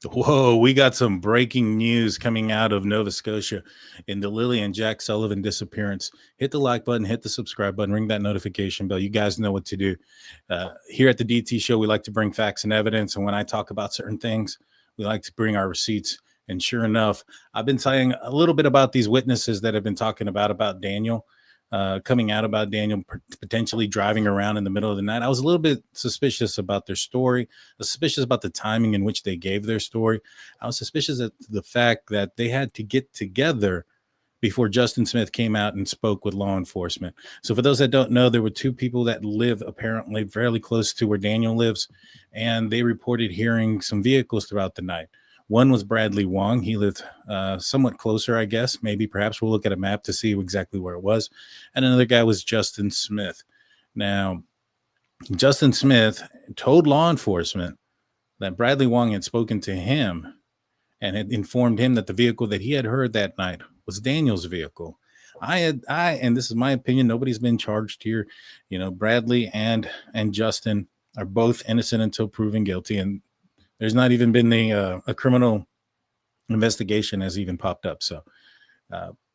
Whoa, we got some breaking news coming out of Nova Scotia in the Lilly and Jack Sullivan disappearance. Hit the like button, hit the subscribe button, ring that notification bell. You guys know what to do. Here at the DT Show, we like to bring facts and evidence. And when I talk about certain things, we like to bring our receipts. And sure enough, I've been saying a little bit about these witnesses that have been talking about Daniel. Coming out about Daniel potentially driving around in the middle of the night. I was a little bit suspicious about their story, suspicious about the timing in which they gave their story. I was suspicious of the fact that they had to get together before Justin Smith came out and spoke with law enforcement. So for those that don't know, there were two people that live apparently fairly close to where Daniel lives, and they reported hearing some vehicles throughout the night. One was Bradley Wong. He lived somewhat closer, I guess. Maybe perhaps we'll look at a map to see exactly where it was. And another guy was Justin Smith. Now, Justin Smith told law enforcement that Bradley Wong had spoken to him and had informed him that the vehicle that he had heard that night was Daniel's vehicle. And this is my opinion, nobody's been charged here. You know, Bradley and Justin are both innocent until proven guilty, and there's not even been a criminal investigation has even popped up. So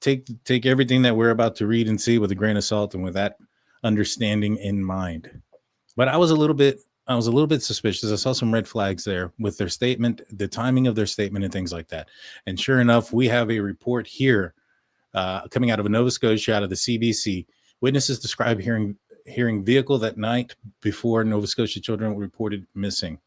take everything that we're about to read and see with a grain of salt and with that understanding in mind. But I was a little bit suspicious. I saw some red flags there with their statement, the timing of their statement and things like that. And sure enough, we have a report here coming out of Nova Scotia, out of the CBC. Witnesses describe hearing vehicle that night before Nova Scotia children were reported missing.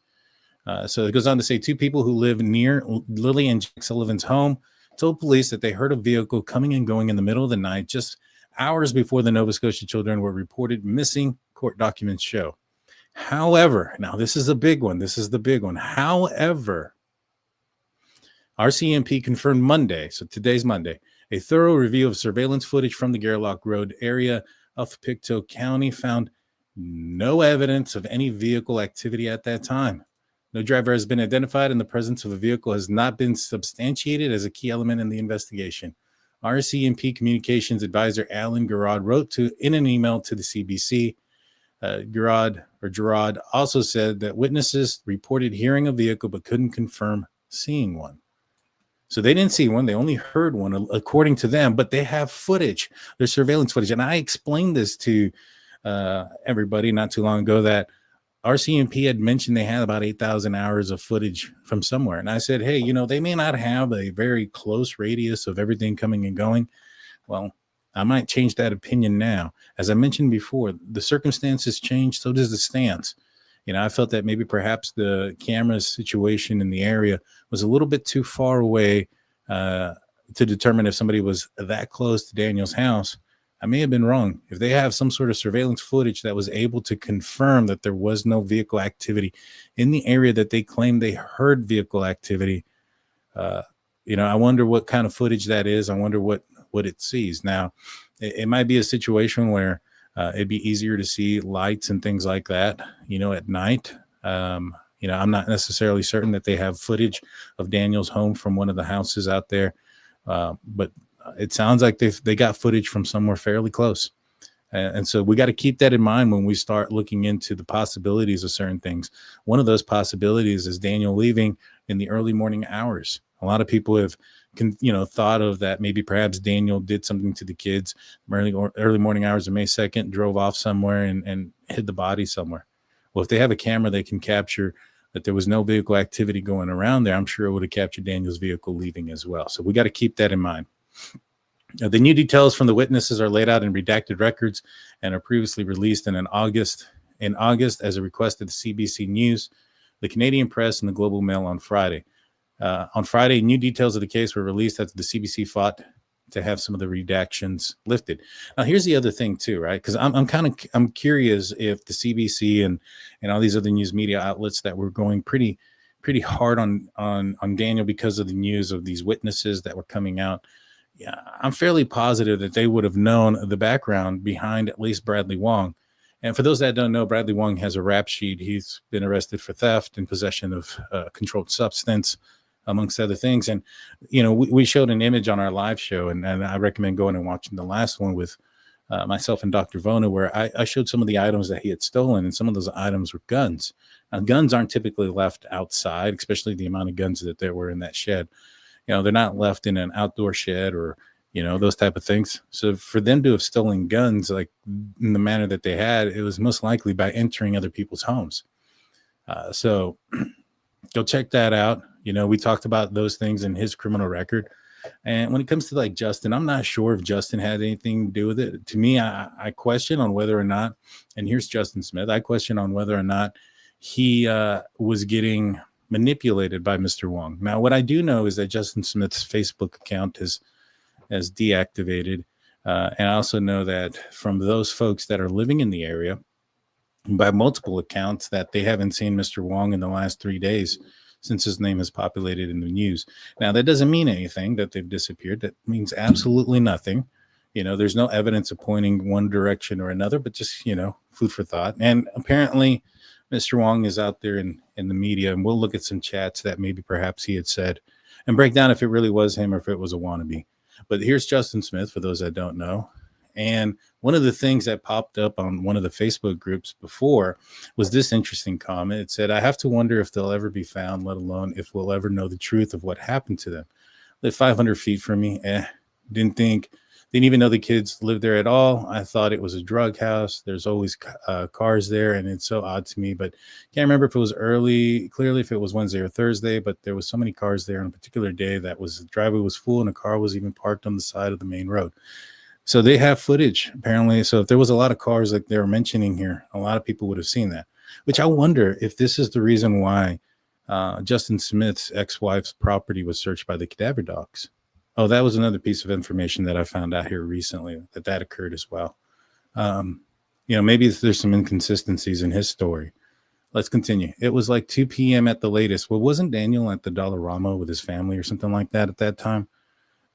So it goes on to say two people who live near Lilly and Jack Sullivan's home told police that they heard a vehicle coming and going in the middle of the night just hours before the Nova Scotia children were reported missing, court documents show. However, now this is a big one. This is the big one. However, RCMP confirmed Monday, so today's Monday, a thorough review of surveillance footage from the Gairloch Road area of Pictou County found no evidence of any vehicle activity at that time. No driver has been identified, and the presence of a vehicle has not been substantiated as a key element in the investigation. RCMP Communications Advisor Alan Gairloch wrote in an email to the CBC. Gerard also said that witnesses reported hearing a vehicle but couldn't confirm seeing one. So they didn't see one. They only heard one, according to them, but they have footage. There's surveillance footage. And I explained this to everybody not too long ago that RCMP had mentioned they had about 8,000 hours of footage from somewhere. And I said, hey, they may not have a very close radius of everything coming and going. Well, I might change that opinion now. As I mentioned before, the circumstances change, so does the stance. I felt that maybe perhaps the camera situation in the area was a little bit too far away to determine if somebody was that close to Daniel's house. I may have been wrong. If they have some sort of surveillance footage that was able to confirm that there was no vehicle activity in the area that they claimed they heard vehicle activity, I wonder what kind of footage that is. I wonder what it sees. Now, it might be a situation where it'd be easier to see lights and things like that, at night. I'm not necessarily certain that they have footage of Daniel's home from one of the houses out there, but it sounds like they got footage from somewhere fairly close. And so we got to keep that in mind when we start looking into the possibilities of certain things. One of those possibilities is Daniel leaving in the early morning hours. A lot of people have thought of that. Maybe perhaps Daniel did something to the kids early morning hours of May 2nd, drove off somewhere and hid the body somewhere. Well, if they have a camera, they can capture that there was no vehicle activity going around there. I'm sure it would have captured Daniel's vehicle leaving as well. So we got to keep that in mind. The new details from the witnesses are laid out in redacted records and are previously released in August as a request of the CBC News, the Canadian Press, and the Global Mail on Friday. On Friday, new details of the case were released after the CBC fought to have some of the redactions lifted. Now, here's the other thing too, right? Because I'm curious if the CBC and all these other news media outlets that were going pretty hard on Daniel because of the news of these witnesses that were coming out. Yeah, I'm fairly positive that they would have known the background behind at least Bradley Wong. And for those that don't know, Bradley Wong has a rap sheet. He's been arrested for theft and possession of controlled substance, amongst other things. And, we showed an image on our live show, and I recommend going and watching the last one with myself and Dr. Vona, where I showed some of the items that he had stolen, and some of those items were guns. Guns aren't typically left outside, especially the amount of guns that there were in that shed. They're not left in an outdoor shed or, those type of things. So for them to have stolen guns, like in the manner that they had, it was most likely by entering other people's homes. So go check that out. We talked about those things in his criminal record. And when it comes to like Justin, I'm not sure if Justin had anything to do with it. To me, I question on whether or not, and here's Justin Smith, I question on whether or not he was getting manipulated by Mr. Wong. Now, what I do know is that Justin Smith's Facebook account has deactivated. And I also know that from those folks that are living in the area, by multiple accounts, that they haven't seen Mr. Wong in the last 3 days since his name has populated in the news. Now, that doesn't mean anything that they've disappeared. That means absolutely nothing. There's no evidence of pointing one direction or another, but just, food for thought. And apparently, Mr. Wong is out there in the media, and we'll look at some chats that maybe perhaps he had said and break down if it really was him or if it was a wannabe. But here's Justin Smith, for those that don't know. And one of the things that popped up on one of the Facebook groups before was this interesting comment. It said, "I have to wonder if they'll ever be found, let alone if we'll ever know the truth of what happened to them. Lived 500 feet from me. Didn't even know the kids lived there at all. I thought it was a drug house. There's always cars there, and it's so odd to me. But can't remember if it was clearly if it was Wednesday or Thursday, but there was so many cars there on a particular day that the driveway was full and a car was even parked on the side of the main road." So they have footage, apparently. So if there was a lot of cars like they were mentioning here, a lot of people would have seen that, which I wonder if this is the reason why Justin Smith's ex-wife's property was searched by the cadaver dogs. Oh, that was another piece of information that I found out here recently, that occurred as well. Maybe there's some inconsistencies in his story. Let's continue. It was like 2 p.m. at the latest. Well, wasn't Daniel at the Dollarama with his family or something like that at that time?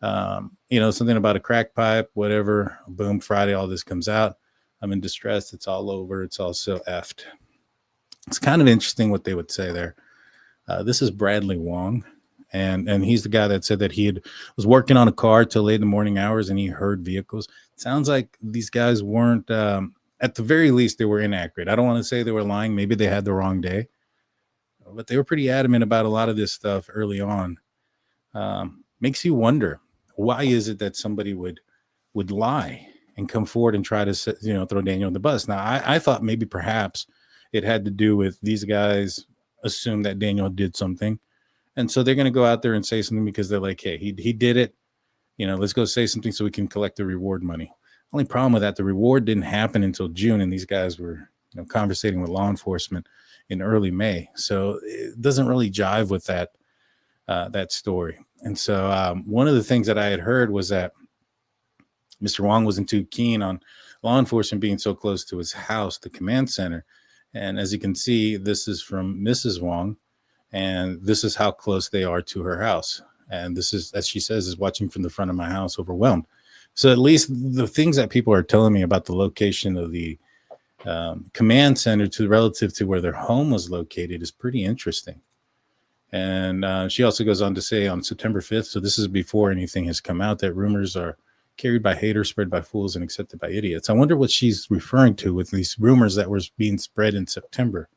Something about a crack pipe, whatever. Boom, Friday, all this comes out. I'm in distress. It's all over. It's all so effed. It's kind of interesting what they would say there. This is Bradley Wong. And he's the guy that said that was working on a car till late in the morning hours and he heard vehicles. Sounds like these guys weren't, at the very least, they were inaccurate. I don't want to say they were lying. Maybe they had the wrong day, but they were pretty adamant about a lot of this stuff early on. Makes you wonder, why is it that somebody would lie and come forward and try to, throw Daniel on the bus? Now, I thought maybe perhaps it had to do with these guys assume that Daniel did something. And so they're going to go out there and say something because they're like, hey, he did it. Let's go say something so we can collect the reward money. Only problem with that, the reward didn't happen until June. And these guys were conversating with law enforcement in early May. So it doesn't really jive with that story. And so one of the things that I had heard was that Mr. Wong wasn't too keen on law enforcement being so close to his house, the command center. And as you can see, this is from Mrs. Wong. And this is how close they are to her house. And this is, as she says, is watching from the front of my house, overwhelmed. So at least the things that people are telling me about the location of the command center relative to where their home was located is pretty interesting. And she also goes on to say on September 5th, so this is before anything has come out, that rumors are carried by haters, spread by fools, and accepted by idiots. I wonder what she's referring to with these rumors that were being spread in September.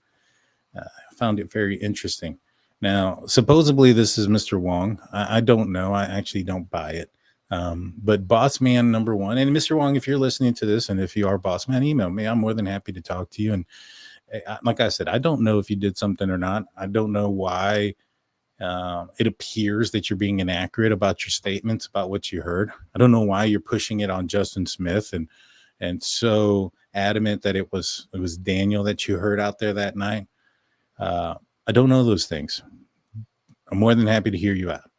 I found it very interesting. Now, supposedly this is Mr. Wong. I don't know. I actually don't buy it. But boss man number one, and Mr. Wong, if you're listening to this, and if you are boss man, email me. I'm more than happy to talk to you. And like I said, I don't know if you did something or not. I don't know why it appears that you're being inaccurate about your statements about what you heard. I don't know why you're pushing it on Justin Smith and so adamant that it was Daniel that you heard out there that night. I don't know those things. I'm more than happy to hear you out.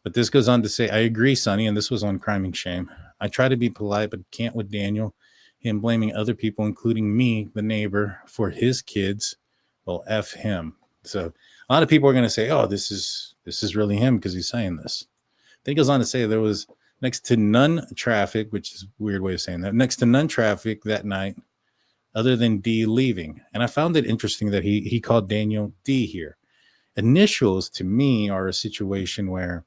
But this goes on to say, I agree, Sonny, and this was on Crime and Shame. I try to be polite, but can't with Daniel. Him blaming other people, including me, the neighbor, for his kids. Well, F him. So a lot of people are going to say, oh, this is really him because he's saying this. Then he goes on to say there was next to none traffic, which is a weird way of saying that, next to none traffic that night other than D leaving. And I found it interesting that he called Daniel D here. Initials to me are a situation where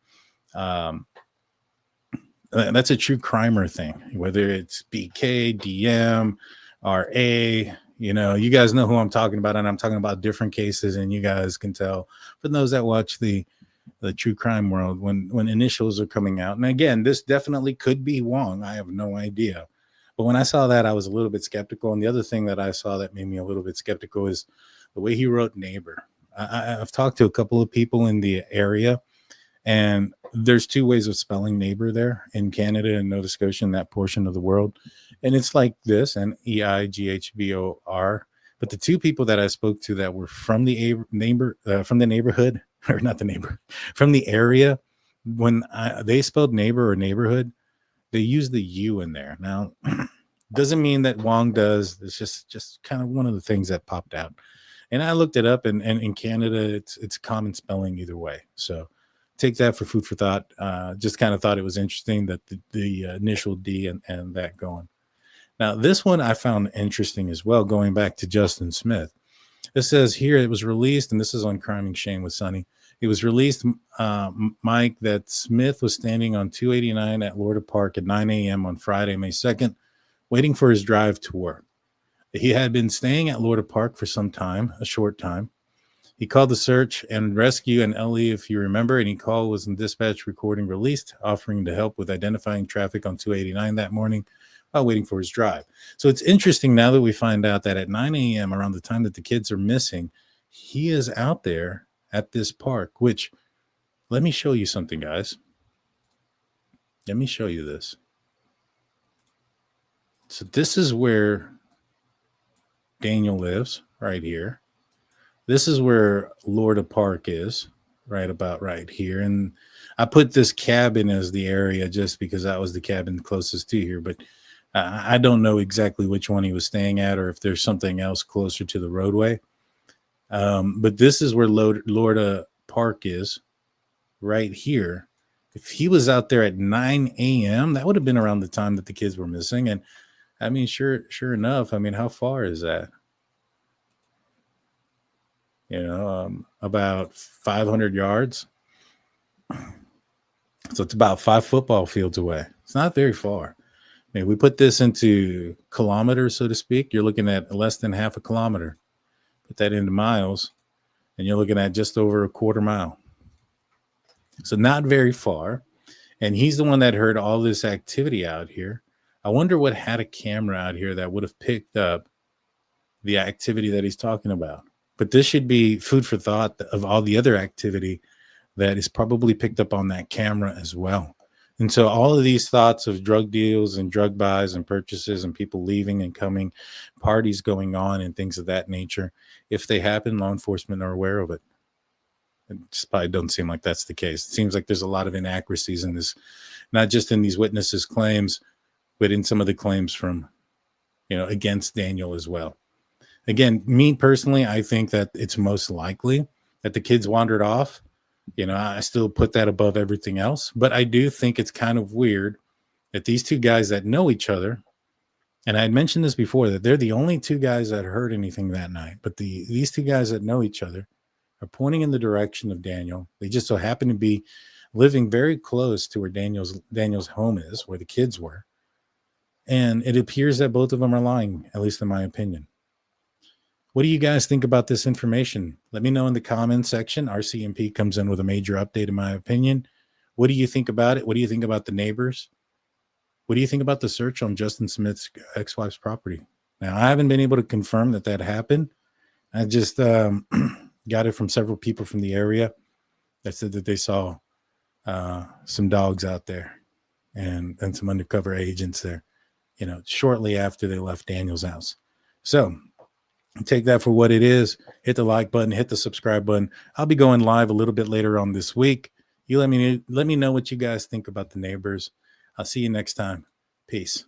that's a true crimer thing, whether it's BK, DM, RA, You know, you guys know who I'm talking about, and I'm talking about different cases, and you guys can tell for those that watch the true crime world when initials are coming out. And again, this definitely could be Wong. I have no idea. But when I saw that, I was a little bit skeptical. And the other thing that I saw that made me a little bit skeptical is the way he wrote neighbor. I've talked to a couple of people in the area, and there's two ways of spelling neighbor there in Canada and Nova Scotia, in that portion of the world. And it's like this, Neighbor. But the two people that I spoke to that were from the neighborhood, or not the neighbor, from the area, when they spelled neighbor or neighborhood, they used the U in there. Now, doesn't mean that Wong does. It's just kind of one of the things that popped out. And I looked it up, and in Canada, it's common spelling either way. So take that for food for thought. Just kind of thought it was interesting that the initial D and that going. Now, this one I found interesting as well, going back to Justin Smith. It says here it was released, and this is on Crime and Shame with Sonny. It was released, Mike, that Smith was standing on 289 at Lorda Park at 9 a.m. on Friday, May 2nd, waiting for his drive to work. He had been staying at Lorda Park for some time, a short time. He called the search and rescue and LE, if you remember, and he called was in dispatch recording released, offering to help with identifying traffic on 289 that morning while waiting for his drive. So it's interesting now that we find out that at 9 a.m., around the time that the kids are missing, he is out there at this park, which, let me show you something, guys. Let me show you this. So this is where Daniel lives, right here. This is where Lorda Park is, right about right here. And I put this cabin as the area just because that was the cabin closest to here. But I don't know exactly which one he was staying at or if there's something else closer to the roadway. But this is where Lorda Park is, right here. If he was out there at 9 a.m., that would have been around the time that the kids were missing. And I mean, sure enough, I mean, how far is that? You know, about 500 yards. So it's about 5 football fields away. It's not very far. I mean, we put this into kilometers, so to speak. You're looking at less than half a kilometer. Put that into miles, and you're looking at just over a quarter mile. So not very far. And he's the one that heard all this activity out here. I wonder what had a camera out here that would have picked up the activity that he's talking about. But this should be food for thought of all the other activity that is probably picked up on that camera as well. And so all of these thoughts of drug deals and drug buys and purchases and people leaving and coming, parties going on and things of that nature, if they happen, law enforcement are aware of it. It just probably doesn't seem like that's the case. It seems like there's a lot of inaccuracies in this, not just in these witnesses' claims, but in some of the claims from, against Daniel as well. Again, me personally, I think that it's most likely that the kids wandered off. I still put that above everything else, but I do think it's kind of weird that these two guys that know each other, and I had mentioned this before, that they're the only two guys that heard anything that night, but these two guys that know each other are pointing in the direction of Daniel. They just so happen to be living very close to where Daniel's home is, where the kids were. And it appears that both of them are lying, at least in my opinion. What do you guys think about this information? Let me know in the comments section. RCMP comes in with a major update, in my opinion. What do you think about it? What do you think about the neighbors? What do you think about the search on Justin Smith's ex-wife's property? Now, I haven't been able to confirm that happened. I just got it from several people from the area that said that they saw some dogs out there and some undercover agents there, shortly after they left Daniel's house. So take that for what it is. Hit the like button, hit the subscribe button. I'll be going live a little bit later on this week. You let me know what you guys think about the neighbors. I'll see you next time. Peace.